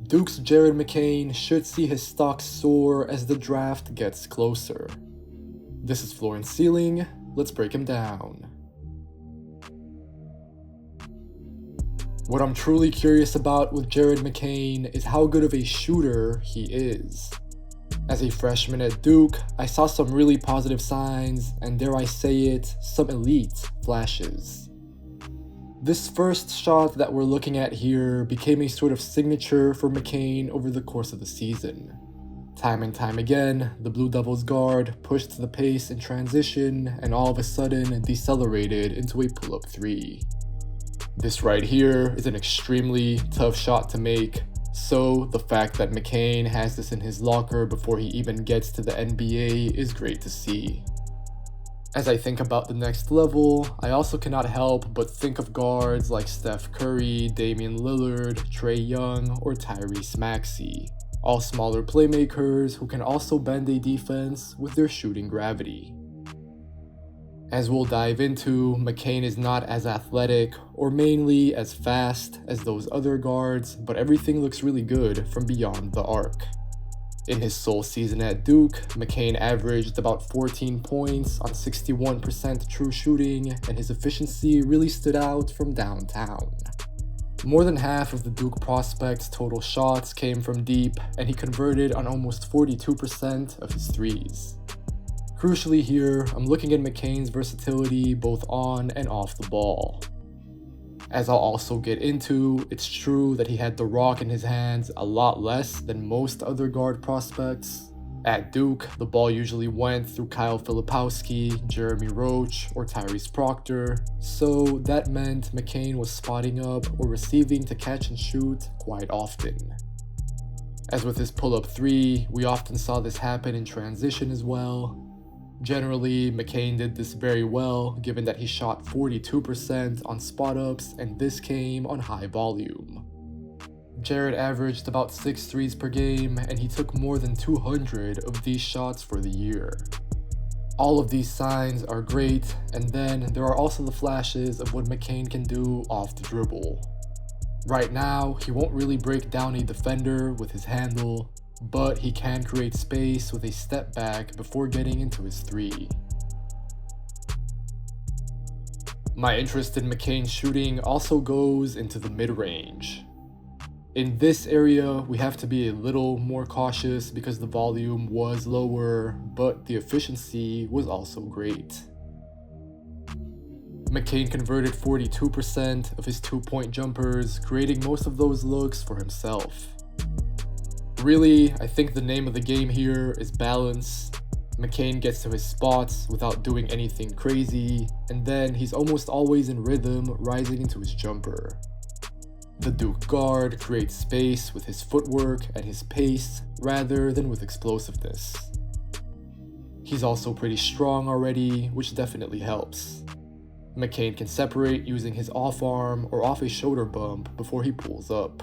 Duke's Jared McCain should see his stock soar as the draft gets closer. This is Floor and Ceiling, let's break him down. What I'm truly curious about with Jared McCain is how good of a shooter he is. As a freshman at Duke, I saw some really positive signs, and dare I say it, some elite flashes. This first shot that we're looking at here became a sort of signature for McCain over the course of the season. Time and time again, the Blue Devils guard pushed the pace in transition and all of a sudden decelerated into a pull-up three. This right here is an extremely tough shot to make, so the fact that McCain has this in his locker before he even gets to the NBA is great to see. As I think about the next level, I also cannot help but think of guards like Steph Curry, Damian Lillard, Trae Young, or Tyrese Maxey, all smaller playmakers who can also bend a defense with their shooting gravity. As we'll dive into, McCain is not as athletic or mainly as fast as those other guards, but everything looks really good from beyond the arc. In his sole season at Duke, McCain averaged about 14 points on 61% true shooting, and his efficiency really stood out from downtown. More than half of the Duke prospect's total shots came from deep, and he converted on almost 42% of his threes. Crucially here, I'm looking at McCain's versatility both on and off the ball. As I'll also get into, it's true that he had the rock in his hands a lot less than most other guard prospects. At Duke, the ball usually went through Kyle Filipowski, Jeremy Roach, or Tyrese Proctor, so that meant McCain was spotting up or receiving to catch and shoot quite often. As with his pull-up three, we often saw this happen in transition as well. Generally, McCain did this very well, given that he shot 42% on spot-ups, and this came on high volume. Jared averaged about 6 threes per game, and he took more than 200 of these shots for the year. All of these signs are great, and then there are also the flashes of what McCain can do off the dribble. Right now, he won't really break down a defender with his handle, but he can create space with a step back before getting into his three. My interest in McCain's shooting also goes into the mid-range. In this area, we have to be a little more cautious because the volume was lower, but the efficiency was also great. McCain converted 42% of his two-point jumpers, creating most of those looks for himself. Really, I think the name of the game here is balance. McCain gets to his spots without doing anything crazy, and then he's almost always in rhythm rising into his jumper. The Duke guard creates space with his footwork and his pace rather than with explosiveness. He's also pretty strong already, which definitely helps. McCain can separate using his off arm or off a shoulder bump before he pulls up.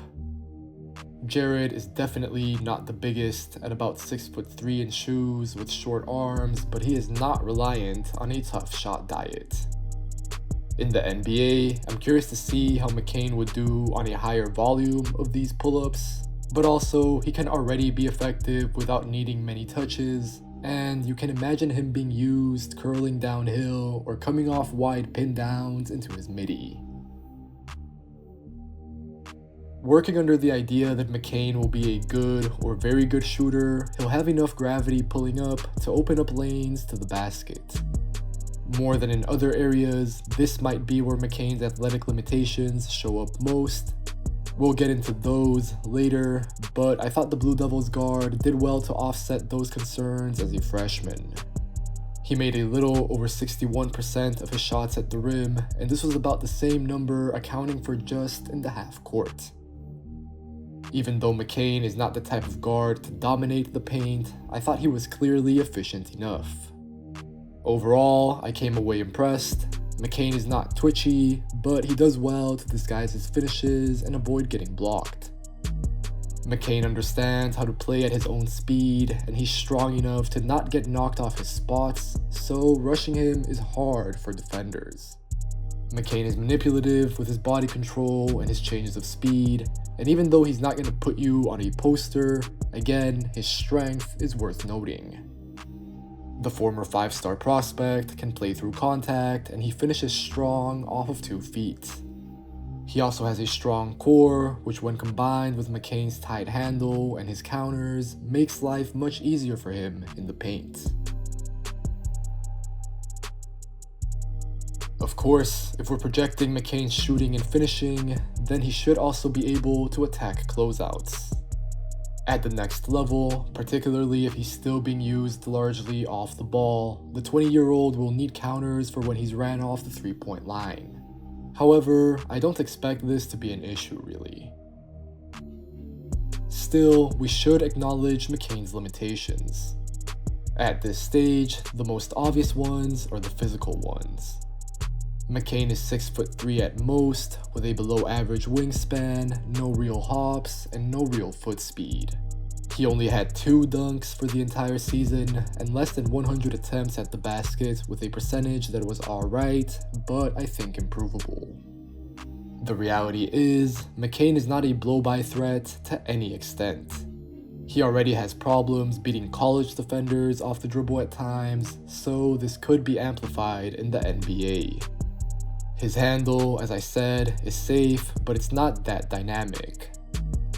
Jared is definitely not the biggest at about 6'3" in shoes with short arms, but he is not reliant on a tough shot diet. In the NBA, I'm curious to see how McCain would do on a higher volume of these pull-ups, but also he can already be effective without needing many touches, and you can imagine him being used curling downhill or coming off wide pin downs into his midi. Working under the idea that McCain will be a good or very good shooter, he'll have enough gravity pulling up to open up lanes to the basket. More than in other areas, this might be where McCain's athletic limitations show up most. We'll get into those later, but I thought the Blue Devils guard did well to offset those concerns as a freshman. He made a little over 61% of his shots at the rim, and this was about the same number accounting for just in the half court. Even though McCain is not the type of guard to dominate the paint, I thought he was clearly efficient enough. Overall, I came away impressed. McCain is not twitchy, but he does well to disguise his finishes and avoid getting blocked. McCain understands how to play at his own speed, and he's strong enough to not get knocked off his spots, so rushing him is hard for defenders. McCain is manipulative with his body control and his changes of speed, And even though he's not going to put you on a poster, again, his strength is worth noting. The former 5-star prospect can play through contact, and he finishes strong off of 2 feet. He also has a strong core, which when combined with McCain's tight handle and his counters, makes life much easier for him in the paint. Of course, if we're projecting McCain's shooting and finishing, then he should also be able to attack closeouts. At the next level, particularly if he's still being used largely off the ball, the 20-year-old will need counters for when he's ran off the 3-point line. However, I don't expect this to be an issue really. Still, we should acknowledge McCain's limitations. At this stage, the most obvious ones are the physical ones. McCain is 6'3" at most, with a below average wingspan, no real hops, and no real foot speed. He only had 2 dunks for the entire season, and less than 100 attempts at the basket with a percentage that was alright, but I think improvable. The reality is, McCain is not a blow-by threat to any extent. He already has problems beating college defenders off the dribble at times, so this could be amplified in the NBA. His handle, as I said, is safe, but it's not that dynamic.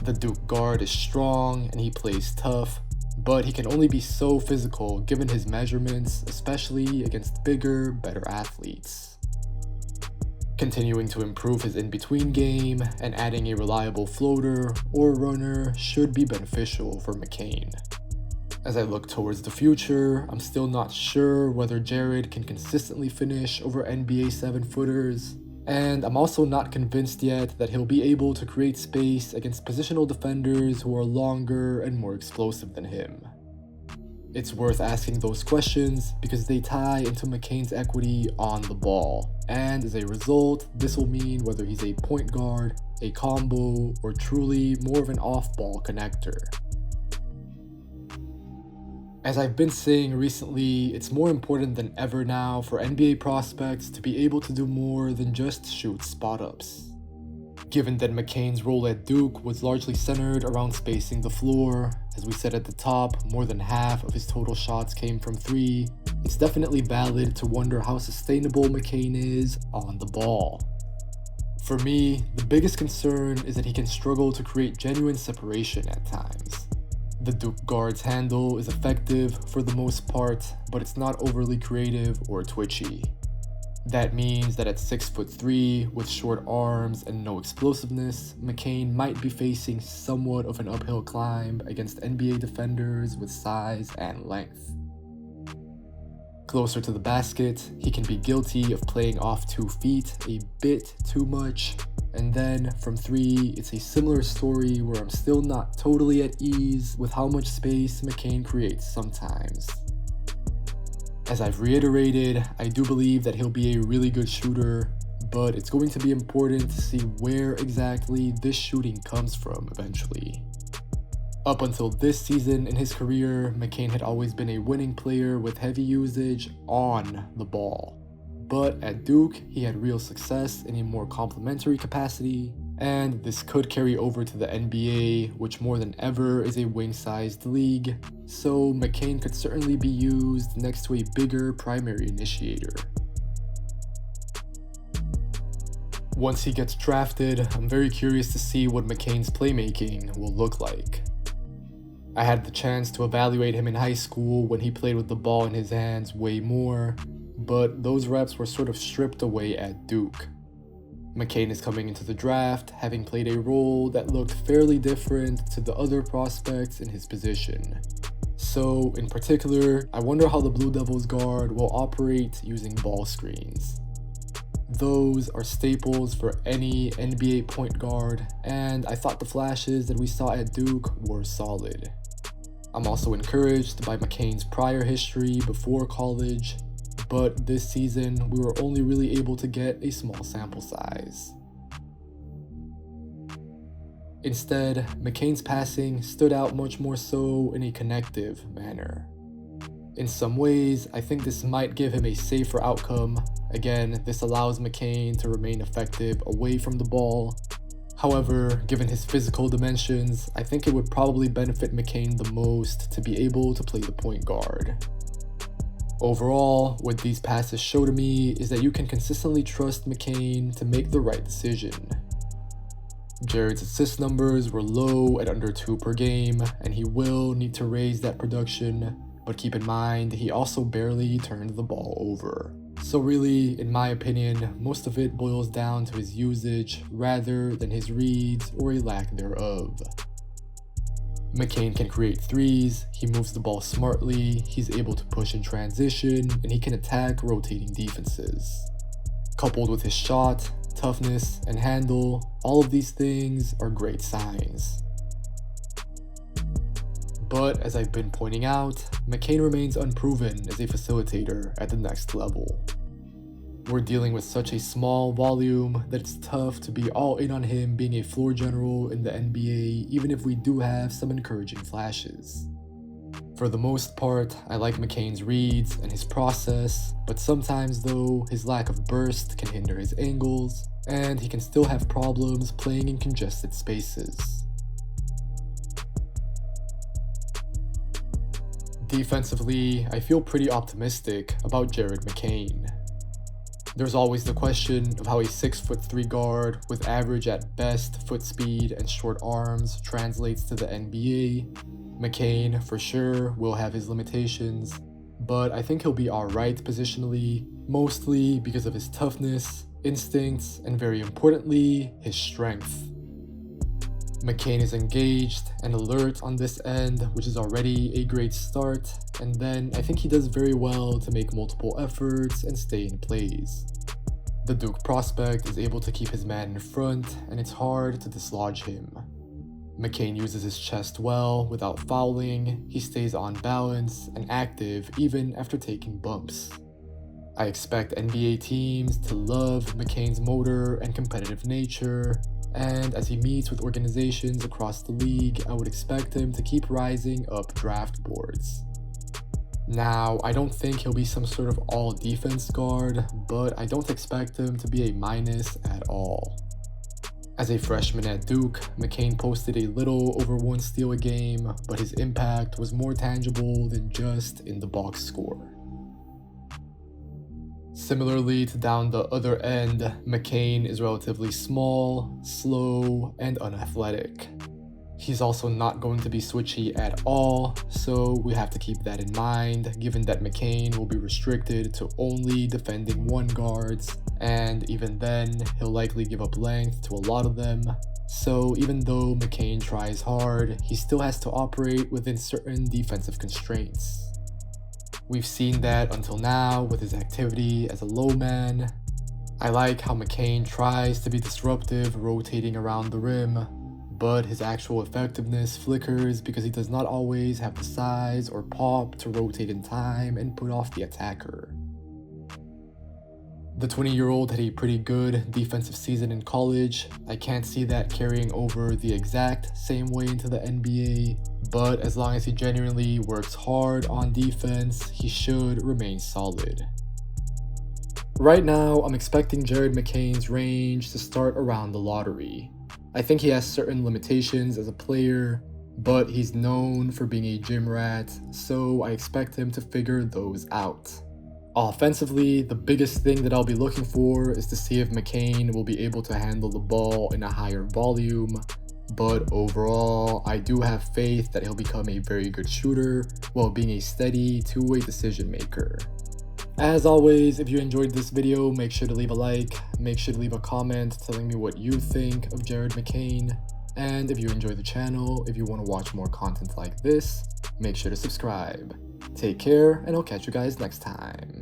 The Duke guard is strong and he plays tough, but he can only be so physical given his measurements, especially against bigger, better athletes. Continuing to improve his in-between game and adding a reliable floater or runner should be beneficial for McCain. As I look towards the future, I'm still not sure whether Jared can consistently finish over NBA 7-footers, and I'm also not convinced yet that he'll be able to create space against positional defenders who are longer and more explosive than him. It's worth asking those questions because they tie into McCain's equity on the ball, and as a result, this will mean whether he's a point guard, a combo, or truly more of an off-ball connector. As I've been saying recently, it's more important than ever now for NBA prospects to be able to do more than just shoot spot-ups. Given that McCain's role at Duke was largely centered around spacing the floor, as we said at the top, more than half of his total shots came from 3, it's definitely valid to wonder how sustainable McCain is on the ball. For me, the biggest concern is that he can struggle to create genuine separation at times. The Duke guard's handle is effective for the most part, but it's not overly creative or twitchy. That means that at 6'3", with short arms and no explosiveness, McCain might be facing somewhat of an uphill climb against NBA defenders with size and length. Closer to the basket, he can be guilty of playing off 2 feet a bit too much, and then from 3, it's a similar story where I'm still not totally at ease with how much space McCain creates sometimes. As I've reiterated, I do believe that he'll be a really good shooter, but it's going to be important to see where exactly this shooting comes from eventually. Up until this season in his career, McCain had always been a winning player with heavy usage on the ball. But at Duke, he had real success in a more complementary capacity, and this could carry over to the NBA, which more than ever is a wing-sized league, so McCain could certainly be used next to a bigger primary initiator. Once he gets drafted, I'm very curious to see what McCain's playmaking will look like. I had the chance to evaluate him in high school when he played with the ball in his hands way more, but those reps were sort of stripped away at Duke. McCain is coming into the draft having played a role that looked fairly different to the other prospects in his position. So, in particular, I wonder how the Blue Devils guard will operate using ball screens. Those are staples for any NBA point guard, and I thought the flashes that we saw at Duke were solid. I'm also encouraged by McCain's prior history before college, but this season we were only really able to get a small sample size. Instead, McCain's passing stood out much more so in a connective manner. In some ways, I think this might give him a safer outcome. Again, this allows McCain to remain effective away from the ball. However, given his physical dimensions, I think it would probably benefit McCain the most to be able to play the point guard. Overall, what these passes show to me is that you can consistently trust McCain to make the right decision. Jared's assist numbers were low at under 2 per game, and he will need to raise that production, but keep in mind he also barely turned the ball over. So really, in my opinion, most of it boils down to his usage rather than his reads or a lack thereof. McCain can create threes, he moves the ball smartly, he's able to push in transition, and he can attack rotating defenses. Coupled with his shot, toughness, and handle, all of these things are great signs. But as I've been pointing out, McCain remains unproven as a facilitator at the next level. We're dealing with such a small volume that it's tough to be all in on him being a floor general in the NBA, even if we do have some encouraging flashes. For the most part, I like McCain's reads and his process, but sometimes though, his lack of burst can hinder his angles, and he can still have problems playing in congested spaces. Defensively, I feel pretty optimistic about Jared McCain. There's always the question of how a 6'3" guard with average at best foot speed and short arms translates to the NBA. McCain, for sure, will have his limitations, but I think he'll be alright positionally, mostly because of his toughness, instincts, and very importantly, his strength. McCain is engaged and alert on this end, which is already a great start, and then I think he does very well to make multiple efforts and stay in plays. The Duke prospect is able to keep his man in front, and it's hard to dislodge him. McCain uses his chest well without fouling, he stays on balance and active even after taking bumps. I expect NBA teams to love McCain's motor and competitive nature, and as he meets with organizations across the league, I would expect him to keep rising up draft boards. Now, I don't think he'll be some sort of all-defense guard, but I don't expect him to be a minus at all. As a freshman at Duke, McCain posted a little over 1 steal a game, but his impact was more tangible than just in the box score. Similarly to down the other end, McCain is relatively small, slow, and unathletic. He's also not going to be switchy at all, so we have to keep that in mind, given that McCain will be restricted to only defending 1 guards, and even then, he'll likely give up length to a lot of them. So even though McCain tries hard, he still has to operate within certain defensive constraints. We've seen that until now with his activity as a low man. I like how McCain tries to be disruptive rotating around the rim, but his actual effectiveness flickers because he does not always have the size or pop to rotate in time and put off the attacker. The 20-year-old had a pretty good defensive season in college. I can't see that carrying over the exact same way into the NBA, but as long as he genuinely works hard on defense, he should remain solid. Right now, I'm expecting Jared McCain's range to start around the lottery. I think he has certain limitations as a player, but he's known for being a gym rat, so I expect him to figure those out. Offensively, the biggest thing that I'll be looking for is to see if McCain will be able to handle the ball in a higher volume, but overall, I do have faith that he'll become a very good shooter while being a steady two-way decision maker. As always, if you enjoyed this video, make sure to leave a like, make sure to leave a comment telling me what you think of Jared McCain, and if you enjoy the channel, if you want to watch more content like this, make sure to subscribe. Take care, and I'll catch you guys next time.